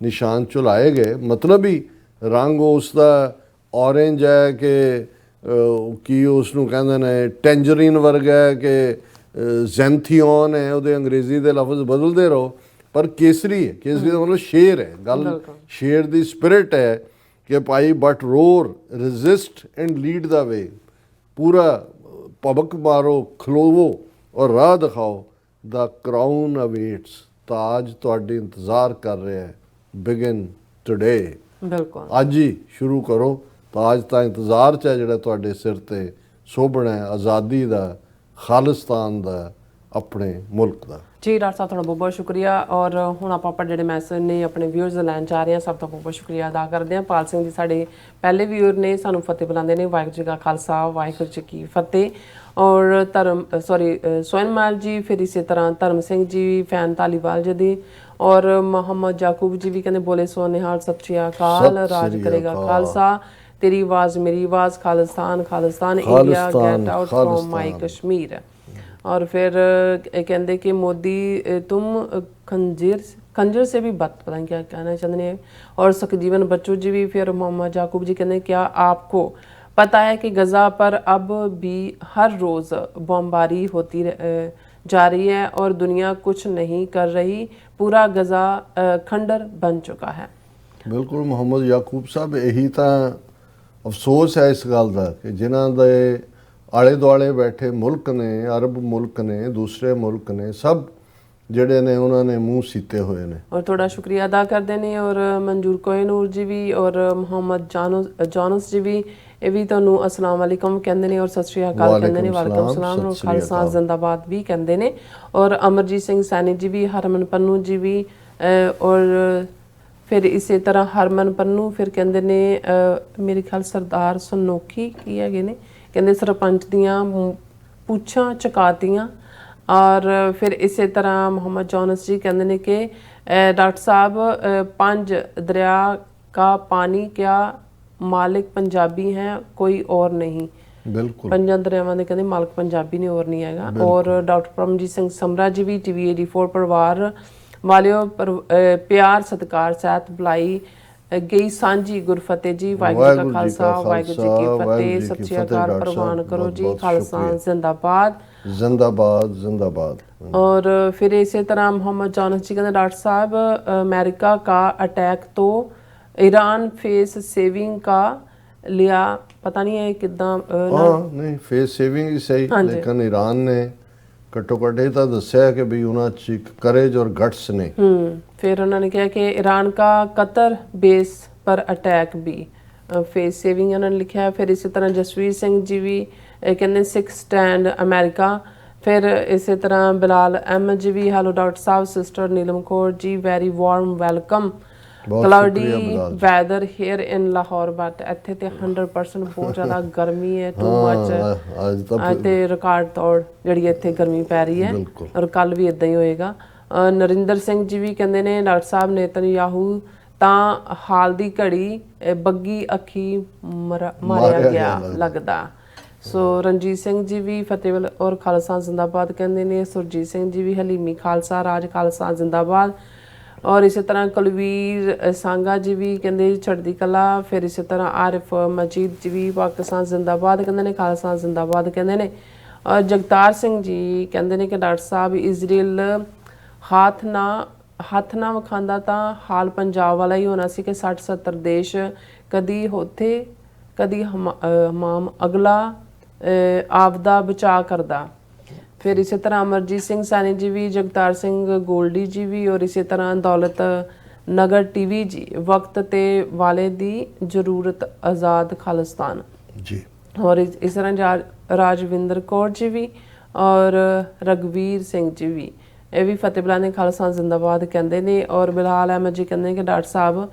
ਨਿਸ਼ਾਨ ਝੁਲਾਏ ਗਏ, ਮਤਲਬ ਹੀ ਰੰਗ ਉਸ ਦਾ ਔਰੇਂਜ ਹੈ ਕਿ ਕੀ ਉਸ ਨੂੰ ਕਹਿੰਦੇ ਨੇ ਟੈਂਜਰੀਨ ਵਰਗਾ ਹੈ ਕਿ ਜ਼ੈਂਥੀਓਨ ਹੈ, ਉਹਦੇ ਅੰਗਰੇਜ਼ੀ ਦੇ ਲਫ਼ਜ਼ ਬਦਲਦੇ ਰਹੋ, ਪਰ ਕੇਸਰੀ ਹੈ। ਕੇਸਰੀ ਦਾ ਮਤਲਬ ਸ਼ੇਰ ਹੈ। ਗੱਲ ਸ਼ੇਰ ਦੀ ਸਪਿਰਿਟ ਹੈ ਕਿ ਭਾਈ but roar, resist and lead ਦਾ ਵੇ। ਪੂਰਾ ਭਬਕ ਮਾਰੋ, ਖਲੋਵੋ ਔਰ ਰਾਹ ਦਿਖਾਓ। ਦਾ ਕਰਾਊਨ ਅਵੇਟਸ, ਤਾਜ ਤੁਹਾਡੇ ਇੰਤਜ਼ਾਰ ਕਰ ਰਿਹਾ ਹੈ। ਬਿਗਨ ਟੁਡੇ, ਬਿਲਕੁਲ ਅੱਜ ਹੀ ਸ਼ੁਰੂ ਕਰੋ। ਤਾਜ ਤਾਂ ਇੰਤਜ਼ਾਰ 'ਚ ਹੈ ਜਿਹੜਾ ਤੁਹਾਡੇ ਸਿਰ ਤੇ ਸੋਭਣਾ ਹੈ, ਆਜ਼ਾਦੀ ਦਾ, ਖਾਲਿਸਤਾਨ ਦਾ, ਆਪਣੇ ਮੁਲਕ ਦਾ। ਜੀ ਡਾਕਟਰ ਸਾਹਿਬ, ਤੁਹਾਡਾ ਬਹੁਤ ਬਹੁਤ ਸ਼ੁਕਰੀਆ। ਔਰ ਹੁਣ ਆਪਾਂ ਜਿਹੜੇ ਮੈਸੇਜ ਨੇ ਆਪਣੇ ਵਿਊਅਰਸ ਦੇ ਲੈਣ ਜਾ ਰਹੇ ਹਾਂ, ਸਭ ਤੋਂ ਬਹੁਤ ਬਹੁਤ ਸ਼ੁਕਰੀਆ ਅਦਾ ਕਰਦੇ ਹਾਂ। ਪਾਲ ਸਿੰਘ ਜੀ ਸਾਡੇ ਪਹਿਲੇ ਵਿਊਅਰ ਨੇ, ਸਾਨੂੰ ਫਤਿਹ ਬੁਲਾਉਂਦੇ ਨੇ। ਵਾਹਿਗੁਰੂ ਜੀ ਕਾ ਖਾਲਸਾ, ਵਾਹਿਗੁਰੂ ਜੀ ਕੀ ਫਤਿਹ। ਔਰ ਸੋਇਨਮਾਲ ਜੀ, ਫਿਰ ਇਸੇ ਤਰ੍ਹਾਂ ਧਰਮ ਸਿੰਘ ਜੀ, ਫੈਨ ਧਾਲੀਵਾਲ ਜੀ ਦੀ, ਔਰ ਮੁਹੰਮਦ ਯਾਕੂਬ ਜੀ ਵੀ ਕਹਿੰਦੇ ਬੋਲੇ ਸੋ ਨਿਹਾਲ, ਸਤਿ ਸ਼੍ਰੀ ਅਕਾਲ, ਰਾਜ ਕਰੇਗਾ ਖਾਲਸਾ, ਤੇਰੀ ਆਵਾਜ਼ ਮੇਰੀ ਆਵਾਜ਼, Khalistan Khalistan, India get out from ਮਾਈ ਕਸ਼ਮੀਰ। और फिर कहते कि मोदी तुम खंजर से भी बद, पता नहीं क्या कहना चाहते हैं। और सखजीवन बच्चू जी भी, फिर मोहम्मद याकूब जी कहते हैं क्या आपको पता है कि गज़ा पर अब भी हर रोज़ बमबारी होती जा रही है और दुनिया कुछ नहीं कर रही, पूरा गज़ा खंडर बन चुका है। बिल्कुल मोहम्मद याकूब साहब, यही तो अफसोस है इस गल का कि जिन्हों के आले दुआले बैठे मुल्क ने, अरब मुल्क ने, दूसरे मुल्क ने, सब ਜਿਹੜੇ ਨੇ ਉਹਨਾਂ ਨੇ ਮੂੰਹ ਸੀਤੇ ਹੋਏ ਨੇ। ਔਰ ਤੁਹਾਡਾ ਸ਼ੁਕਰੀਆ ਅਦਾ ਕਰਦੇ ਨੇ। ਔਰ ਮਨਜੂਰ ਕੋਹਨੂਰ ਜੀ ਵੀ, ਔਰ ਮੁਹੰਮਦ ਜਾਨਸ ਜੀ ਵੀ, ਇਹ ਵੀ ਤੁਹਾਨੂੰ ਅਸਲਾਮ ਵਾਲੇਕਮ ਕਹਿੰਦੇ ਨੇ ਔਰ ਸਤਿ ਸ਼੍ਰੀ ਅਕਾਲ ਕਹਿੰਦੇ ਨੇ। ਵਾਲੇਕਮ ਸਲਾਮ ਔਰ ਖਾਲਸਾ ਜ਼ਿੰਦਾਬਾਦ ਵੀ ਕਹਿੰਦੇ ਨੇ। ਔਰ ਅਮਰਜੀਤ ਸਿੰਘ ਸੈਣੀ ਜੀ ਵੀ, ਹਰਮਨ ਪੰਨੂ ਜੀ ਵੀ, ਔਰ ਫਿਰ ਇਸੇ ਤਰ੍ਹਾਂ ਹਰਮਨ ਪੰਨੂ ਫਿਰ ਕਹਿੰਦੇ ਨੇ ਮੇਰੇ ਖਿਆਲ ਸਰਦਾਰ ਸਨੋਖੀ ਕੀ ਹੈਗੇ ਨੇ, ਕਹਿੰਦੇ ਸਰਪੰਚ ਦੀਆਂ ਪੁੱਛਾਂ ਚਕਾਤੀਆਂ। और फिर इसी तरह मोहम्मद जॉनस जी कहते हैं कि डॉक्टर साहब 5 दरिया का पानी क्या मालिक पंजाबी हैं कोई और नहीं। बिल्कुल 5 दरियावां दे कहते मालिक पंजाबी ने और नहीं हैगा। और डॉक्टर परमजीत सिंह समरा जी भी TV 84 परिवार वालियों पर प्यार सत्कार सैत भलाई ਗਈ ਸਾਂਝੀ ਗੁਰਫਤਿਹ ਜੀ। ਵਾਹਿਗੁਰੂ ਜੀ ਕਾ ਖਾਲਸਾ ਵਾਹਿਗੁਰੂ ਜੀ ਕੀ ਫਤਿਹ। ਸਤਿ ਸ਼੍ਰੀ ਅਕਾਲ, ਪ੍ਰਵਾਨ ਕਰੋ ਜੀ। ਖਾਲਸਾ ਜ਼ਿੰਦਾਬਾਦ ਜ਼ਿੰਦਾਬਾਦ ਜ਼ਿੰਦਾਬਾਦ। और फिर इसी तरह मोहम्मद जॉनस जी कहते डॉक्टर साहब अमेरिका का अटैक तो ईरान फेस सेविंग का लिया, पता नहीं है किदा हाँ नहीं फेस सेविंग ही सही, लेकिन ईरान ने ਘੱਟੋ ਘੱਟ ਇਹ ਤਾਂ ਦੱਸਿਆ ਕਿ ਵੀ ਉਹਨਾਂ 'ਚ ਇੱਕ ਕਰੇਜ ਔਰ ਗਟਸ ਨੇ। फिर उन्होंने कहा कि ईरान का कतर बेस पर अटैक भी फेस सेविंग उन्होंने लिखा है। फिर इसी तरह जसवीर सिंह जी भी कहते सिख स्टैंड अमेरिका। फिर इसी तरह बिलाल अहमद जी भी हेलो डॉक्टर साहब, sister Neelam Kaur ji very warm welcome. Cloudy weather here in Lahore, but ਇੱਥੇ ਤੇ 100% ਬਹੁਤ ਜ਼ਿਆਦਾ ਗਰਮੀ ਹੈ, ਟੂ ਮੱਚ ਤੇ ਰਿਕਾਰਡ ਤੋੜ ਜਿਹੜੀ ਇੱਥੇ ਗਰਮੀ ਪੈ ਰਹੀ ਹੈ ਔਰ ਕੱਲ ਵੀ ਇਦਾਂ ਹੀ ਹੋਏਗਾ। ਨਰਿੰਦਰ ਸਿੰਘ ਜੀ ਵੀ ਕਹਿੰਦੇ ਨੇ ਡਾਕਟਰ ਸਾਹਿਬ ਨੇਤਨਯਾਹੂ ਤਾਂ ਹਾਲ ਦੀ ਘੜੀ ਬੱਗੀ ਅੱਖੀ ਮਾਰਿਆ ਗਿਆ ਲੱਗਦਾ। ਸੋ ਰਣਜੀਤ ਸਿੰਘ ਜੀ ਵੀ ਫਤਿਹਵਲ ਔਰ ਖਾਲਸਾ ਜ਼ਿੰਦਾਬਾਦ ਕਹਿੰਦੇ ਨੇ। ਸੁਰਜੀਤ ਸਿੰਘ ਜੀ ਵੀ ਹਲੀਮੀ ਖਾਲਸਾ ਰਾਜ ਖਾਲਸਾ ਜ਼ਿੰਦਾਬਾਦ। ਔਰ ਇਸੇ ਤਰ੍ਹਾਂ ਕੁਲਵੀਰ ਸਾਂਗਾ ਜੀ ਵੀ ਕਹਿੰਦੇ ਚੜ੍ਹਦੀ ਕਲਾ। ਫਿਰ ਇਸੇ ਤਰ੍ਹਾਂ ਆਰਿਫ ਮਜੀਦ ਜੀ ਵੀ ਪਾਕਿਸਤਾਨ ਜ਼ਿੰਦਾਬਾਦ ਕਹਿੰਦੇ ਨੇ, ਖਾਲਸਾ ਜ਼ਿੰਦਾਬਾਦ ਕਹਿੰਦੇ ਨੇ। ਔਰ ਜਗਤਾਰ ਸਿੰਘ ਜੀ ਕਹਿੰਦੇ ਨੇ ਕਿ ਡਾਕਟਰ ਸਾਹਿਬ ਇਜ਼ਰਾਈਲ ਹੱਥ ਨਾ ਵਿਖਾਉਂਦਾ ਤਾਂ ਹਾਲ ਪੰਜਾਬ ਵਾਲਾ ਹੀ ਹੋਣਾ ਸੀ ਕਿ 60-70 ਦੇਸ਼ ਕਦੀ ਉੱਥੇ ਕਦੀ ਹਮਾਮ ਅਗਲਾ ਆਪਦਾ ਬਚਾਅ ਕਰਦਾ। फिर इसी तरह अमरजीत सिंह सैनी जी भी, जगतार सिंह गोल्डी जी भी और इसी तरह दौलत नगर टीवी जी वक्त ते वाले दी जरूरत आज़ाद खालिस्तान जी। और इस तरह राजविंदर कौर जी भी और रघवीर सिंह जी भी ये भी फतेह बुलाने खालिस्तान जिंदाबाद कहते हैं। और बिलाल अहमद जी कहते हैं कि डॉक्टर साहब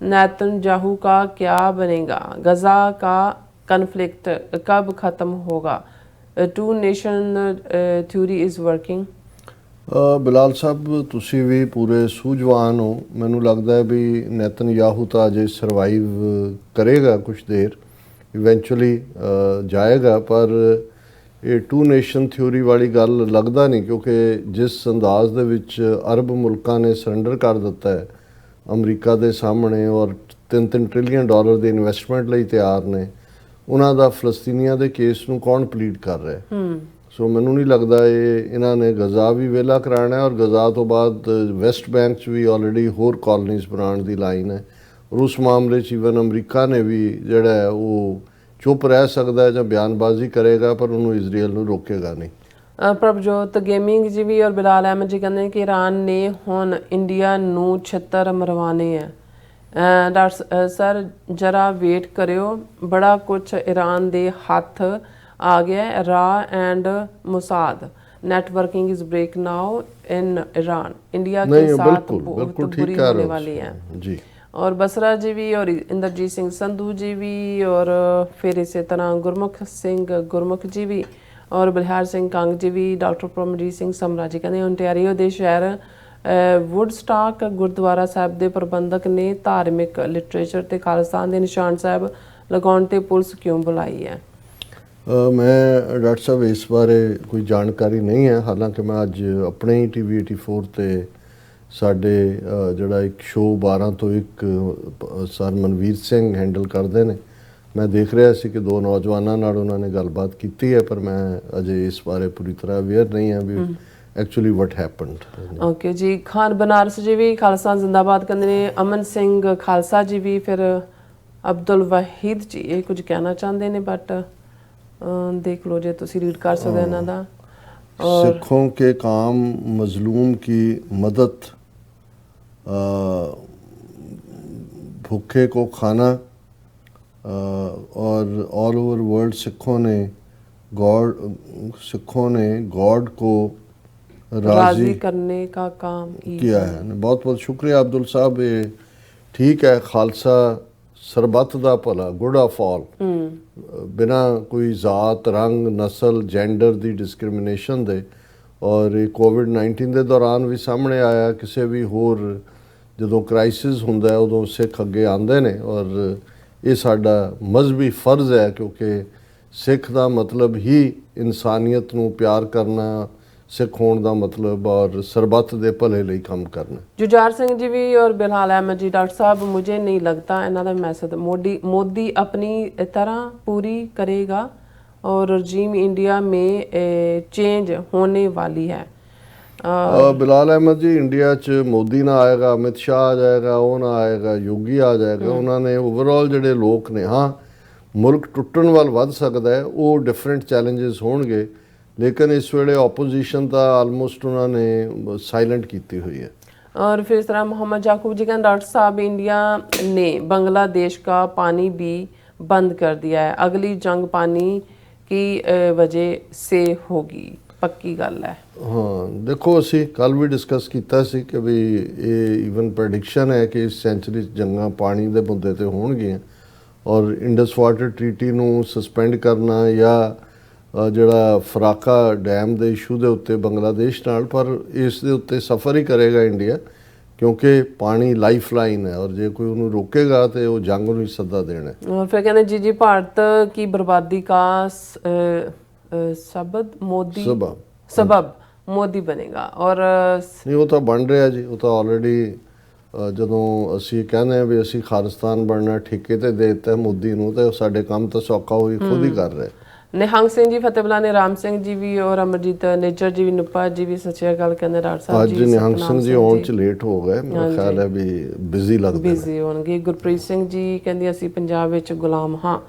नेतन्याहू का क्या बनेगा, गजा का कन्फ्लिक्ट कब ख़त्म होगा, two nation theory is working. Bilal ਸਾਹਿਬ ਤੁਸੀਂ ਵੀ ਪੂਰੇ ਸੂਝਵਾਨ ਹੋ। ਮੈਨੂੰ ਲੱਗਦਾ ਹੈ ਵੀ ਨੇਤਨਯਾਹੂ ਤਾਂ ਅਜੇ ਸਰਵਾਈਵ ਕਰੇਗਾ ਕੁਛ ਦੇਰ, ਇਵੈਂਚੁਅਲੀ ਜਾਏਗਾ, ਪਰ ਇਹ ਟੂ ਨੇਸ਼ਨ ਥਿਊਰੀ ਵਾਲੀ ਗੱਲ ਲੱਗਦਾ ਨਹੀਂ, ਕਿਉਂਕਿ ਜਿਸ ਅੰਦਾਜ਼ ਦੇ ਵਿੱਚ ਅਰਬ ਮੁਲਕਾਂ ਨੇ ਸਰੈਂਡਰ ਕਰ ਦਿੱਤਾ ਹੈ ਅਮਰੀਕਾ ਦੇ ਸਾਹਮਣੇ ਔਰ 3-3 ਟ੍ਰਿਲੀਅਨ ਡਾਲਰ ਦੇ ਇਨਵੈਸਟਮੈਂਟ ਲਈ ਤਿਆਰ ਨੇ, ਉਹਨਾਂ ਦਾ ਫਲਸਤੀਨੀਆਂ ਦੇ ਕੇਸ ਨੂੰ ਕੌਣ ਪਲੀਡ ਕਰ ਰਿਹਾ। ਸੋ ਮੈਨੂੰ ਨਹੀਂ ਲੱਗਦਾ ਇਹਨਾਂ ਨੇ ਗਜ਼ਾ ਵੀ ਵਿਹਲਾ ਕਰਾਉਣਾ ਔਰ ਗਜ਼ਾ ਤੋਂ ਬਾਅਦ ਵੈਸਟ ਬੈਂਕ 'ਚ ਵੀ ਆਲਰੇਡੀ ਹੋਰ ਕਾਲੋਨੀਜ਼ ਬਣਾਉਣ ਦੀ ਲਾਈਨ ਹੈ। ਔਰ ਉਸ ਮਾਮਲੇ 'ਚ ਈਵਨ ਅਮਰੀਕਾ ਨੇ ਵੀ ਜਿਹੜਾ ਹੈ ਉਹ ਚੁੱਪ ਰਹਿ ਸਕਦਾ ਜਾਂ ਬਿਆਨਬਾਜ਼ੀ ਕਰੇਗਾ, ਪਰ ਉਹਨੂੰ ਇਜ਼ਰਾਈਲ ਨੂੰ ਰੋਕੇਗਾ ਨਹੀਂ। ਪ੍ਰਭਜੋਤ ਗੇਮਿੰਗ ਜੀ ਵੀ ਔਰ ਬਿਲਾਲ ਅਹਿਮਦ ਜੀ ਕਹਿੰਦੇ ਕਿ ਈਰਾਨ ਨੇ ਹੁਣ ਇੰਡੀਆ ਨੂੰ ਛਿੱਤਰ ਮਰਵਾਣੇ ਹੈ। ਡਾਕਟਰ ਸਰ ਜਰਾ ਵੇਟ ਕਰਿਓ, ਬੜਾ ਕੁਛ ईरान ਦੇ ਹੱਥ आ गया है। रा and Mossad networking is break now in Iran, India के साथ बहुत बुरी होने वाली है जी। और बसरा जी भी और इंद्रजीत सिंह संधू जी भी और फिर इसी तरह गुरमुख जी भी और बलिहार सिंह कंग जी भी। डॉक्टर परमजीत सिंह समरा जी कहते ओंटारियो के शहर वुडस्टॉक गुरुद्वारा साहब के प्रबंधक ने धार्मिक लिटरेचर ते खालिस्तान के निशान साहब लगाने ते पुलिस क्यों बुलाई है। मैं डॉक्टर साहब इस बारे कोई जानकारी नहीं है, हालांकि मैं अज अपने ही TV 84 ਤੇ ਸਾਡੇ ਜਿਹੜਾ ਇੱਕ ਸ਼ੋਅ 12 ਤੋਂ 1 ਸਰ ਮਨਵੀਰ ਸਿੰਘ ਹੈਂਡਲ ਕਰਦੇ ਨੇ, ਮੈਂ ਦੇਖ ਰਿਹਾ ਸੀ ਕਿ ਦੋ ਨੌਜਵਾਨਾਂ ਨਾਲ ਉਹਨਾਂ ਨੇ ਗੱਲਬਾਤ ਕੀਤੀ ਹੈ, ਪਰ ਮੈਂ ਅਜੇ ਇਸ ਬਾਰੇ ਪੂਰੀ ਤਰ੍ਹਾਂ ਅਵੇਅਰ ਨਹੀਂ ਹਾਂ ਵੀ ਐਕਚੁਅਲੀ ਵਾਟ ਹੈਪਨਡ। ਓਕੇ ਜੀ। ਖਾਨ ਬਨਾਰਸ ਜੀ ਵੀ ਖਾਲਸਾ ਜ਼ਿੰਦਾਬਾਦ ਕਹਿੰਦੇ ਨੇ। ਅਮਨ ਸਿੰਘ ਖਾਲਸਾ ਜੀ ਵੀ, ਫਿਰ ਅਬਦੁਲ ਵਾਹਿਦ ਜੀ ਇਹ ਕੁਝ ਕਹਿਣਾ ਚਾਹੁੰਦੇ ਨੇ, ਬਟ देख लो जे तुसी रीड कर सकते हैं ना। सिखों के काम मजलूम की मदद, भूखे को खाना और ऑल ओवर वर्ल्ड सिखों ने गॉड को राज़ी करने का काम किया है। बहुत बहुत शुक्रिया अब्दुल साहब। ये ठीक है, खालसा ਸਰਬੱਤ ਦਾ ਭਲਾ, ਗੁੱਡ ਆਫ ਆਲ, ਬਿਨਾਂ ਕੋਈ ਜ਼ਾਤ ਰੰਗ ਨਸਲ ਜੈਂਡਰ ਦੀ ਡਿਸਕ੍ਰਿਮੀਨੇਸ਼ਨ ਦੇ। ਔਰ ਇਹ ਕੋਵਿਡ-19 ਦੇ ਦੌਰਾਨ ਵੀ ਸਾਹਮਣੇ ਆਇਆ, ਕਿਸੇ ਵੀ ਹੋਰ ਜਦੋਂ ਕ੍ਰਾਈਸਿਸ ਹੁੰਦਾ ਹੈ ਉਦੋਂ ਸਿੱਖ ਅੱਗੇ ਆਉਂਦੇ ਨੇ, ਔਰ ਇਹ ਸਾਡਾ ਮਜ਼ਹਬੀ ਫਰਜ਼ ਹੈ, ਕਿਉਂਕਿ ਸਿੱਖ ਦਾ ਮਤਲਬ ਹੀ ਇਨਸਾਨੀਅਤ ਨੂੰ ਪਿਆਰ ਕਰਨਾ, ਸਿੱਖ ਹੋਣ ਦਾ ਮਤਲਬ ਔਰ ਸਰਬੱਤ ਦੇ ਭਲੇ ਲਈ ਕੰਮ ਕਰਨਾ। जुझार सिंह जी भी और बिलाल अहमद जी, डॉक्टर साहब मुझे नहीं लगता इन्हों का मैसेज मोदी अपनी तरह पूरी करेगा और रजीम इंडिया में चेंज होने वाली है। ਬਿਲਾਲ ਅਹਿਮਦ ਜੀ, ਇੰਡੀਆ 'ਚ ਮੋਦੀ ਨਾ ਆਏਗਾ, ਅਮਿਤ ਸ਼ਾਹ ਆ ਜਾਏਗਾ, ਉਹ ਨਾ ਆਏਗਾ, ਯੋਗੀ ਆ ਜਾਏਗਾ। ਉਹਨਾਂ ਨੇ ਓਵਰਆਲ ਜਿਹੜੇ ਲੋਕ ਨੇ, ਹਾਂ ਮੁਲਕ ਟੁੱਟਣ ਵੱਲ ਵੱਧ ਸਕਦਾ ਹੈ, ਉਹ ਡਿਫਰੈਂਟ ਚੈਲੰਜਸ ਹੋਣਗੇ, ਲੇਕਿਨ ਇਸ ਵੇਲੇ ਆਪੋਜੀਸ਼ਨ ਤਾਂ ਆਲਮੋਸਟ ਉਹਨਾਂ ਨੇ ਸਾਇਲੈਂਟ ਕੀਤੀ ਹੋਈ ਹੈ। और फिर इस तरह मोहम्मद याकूब जी कहते डॉक्टर साहब इंडिया ने बांग्लादेश का पानी भी बंद कर दिया है, अगली जंग पानी की वजह से होगी, पक्की गल है। ਹਾਂ ਦੇਖੋ, ਅਸੀਂ ਕੱਲ ਵੀ ਡਿਸਕਸ ਕੀਤਾ ਸੀ ਕਿ ਵੀ ਇਹ ਈਵਨ ਪ੍ਰੈਡਿਕਸ਼ਨ ਹੈ ਕਿ ਇਸ ਸੈਂਚੁਰੀ 'ਚ ਜੰਗਾਂ ਪਾਣੀ ਦੇ ਮੁੱਦੇ ਤੇ ਹੋਣਗੀਆਂ ਔਰ ਇੰਡਸ ਵਾਟਰ ਟ੍ਰੀਟੀ ਨੂੰ ਸਸਪੈਂਡ ਕਰਨਾ ਜਾਂ ਜਿਹੜਾ ਫਰਾਕਾ ਡੈਮ ਦੇ ਇਸ਼ੂ ਦੇ ਉੱਤੇ ਬੰਗਲਾਦੇਸ਼ ਨਾਲ, ਪਰ ਇਸ ਦੇ ਉੱਤੇ ਸਫਰ ਹੀ ਕਰੇਗਾ ਇੰਡੀਆ, ਕਿਉਂਕਿ ਪਾਣੀ ਲਾਈਫ ਲਾइन है और ਜੇ ਕੋਈ ਉਹਨੂੰ ਰੋਕੇਗਾ ਤੇ ਉਹ ਜੰਗ ਨੂੰ ਹੀ ਸੱਦਾ ਦੇਣਾ। और फिर कहते जी भारत की बर्बादी का सबब मोदी बनेगा और ਨਹੀਂ ਉਹ ਤਾਂ ਬਣ ਰਿਹਾ ਜੀ, ਉਹ ਤਾਂ ਆਲਰੇਡੀ ਜਦੋਂ ਅਸੀਂ ਕਹਿੰਦੇ ਆ ਵੀ ਅਸੀਂ ਖਾਲਿਸਤਾਨ ਬਣਨਾ ਠੇਕੇ ਤੇ ਦੇ ਦਿੱਤਾ ਮੋਦੀ ਨੂੰ, ਤੇ ਸਾਡੇ ਕੰਮ ਤਾਂ ਸੌਖਾ ਹੋਈ ਖੁਦ ਹੀ ਕਰ ਰਹੇ। ਨਿਹੰਗ ਸਿੰਘ ਜੀ, ਫਤਿਹ ਬੁਲਾਣੇ ਰਾਮ ਸਿੰਘ ਜੀ ਵੀ ਔਰ ਅਮਰਜੀਤ ਨੇਜਰ ਜੀ ਵੀ, ਨੁਪਾ ਜੀ ਵੀ ਸੱਚੀ ਗੱਲ ਕਹਿੰਦੇ ਡਾਕਟਰ ਸਾਹਿਬ ਜੀ। ਅੱਜ ਨਿਹੰਗ ਸਿੰਘ ਜੀ ਆਉਣ ਚ ਲੇਟ ਹੋ ਗਏ, ਮੇਰਾ ਖਿਆਲ ਹੈ ਵੀ ਬਿਜ਼ੀ ਲੱਗਦੇ ਬਿਜ਼ੀ ਹੋਣਗੇ। ਗੁਰਪ੍ਰੀਤ ਸਿੰਘ ਜੀ ਕਹਿੰਦੀ ਅਸੀਂ ਪੰਜਾਬ ਵਿੱਚ ਗੁਲਾਮ ਹਾਂ।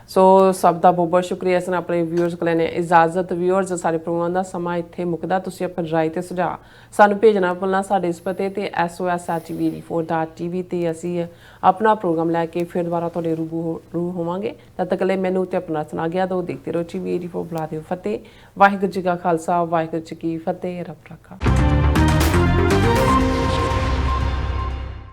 ਸੋ ਸਭ ਦਾ ਬਹੁਤ ਬਹੁਤ ਸ਼ੁਕਰੀਆ। ਇਸ ਨਾਲ ਆਪਣੇ ਵਿਊਅਰਸ ਕੋਲ ਨੇ ਇਜਾਜ਼ਤ। ਵਿਊਅਰਸ, ਸਾਰੇ ਪ੍ਰੋਗਰਾਮ ਦਾ ਸਮਾਂ ਇੱਥੇ ਮੁੱਕਦਾ। ਤੁਸੀਂ ਆਪਣੀ ਰਾਏ ਤੇ ਸੁਝਾਅ ਸਾਨੂੰ ਭੇਜਣਾ ਭੁੱਲਣਾ ਸਾਡੇ ਇਸ ਪਤੇ ਤੇ sos@tv84.tv ਤੇ ਅਸੀਂ ਆਪਣਾ ਪ੍ਰੋਗਰਾਮ ਲੈ ਕੇ ਫਿਰ ਦੁਬਾਰਾ ਤੁਹਾਡੇ ਰੂਬਰੂ ਹੋਵਾਂਗੇ। ਤਦ ਤੱਕ ਲਈ ਮੈਨੂੰ ਤੇ ਆਪਣਾ ਸੁਣਾ ਗਿਆ ਦੋ ਦੇਖਦੇ ਰਹੋ TV84। ਬੁਲਾ ਦਿਓ ਫਤਿਹ। ਵਾਹਿਗੁਰੂ ਜੀ ਕਾ ਖਾਲਸਾ, ਵਾਹਿਗੁਰੂ ਜੀ ਕੀ ਫਤਿਹ। ਰੱਬ ਰਾਖਾ।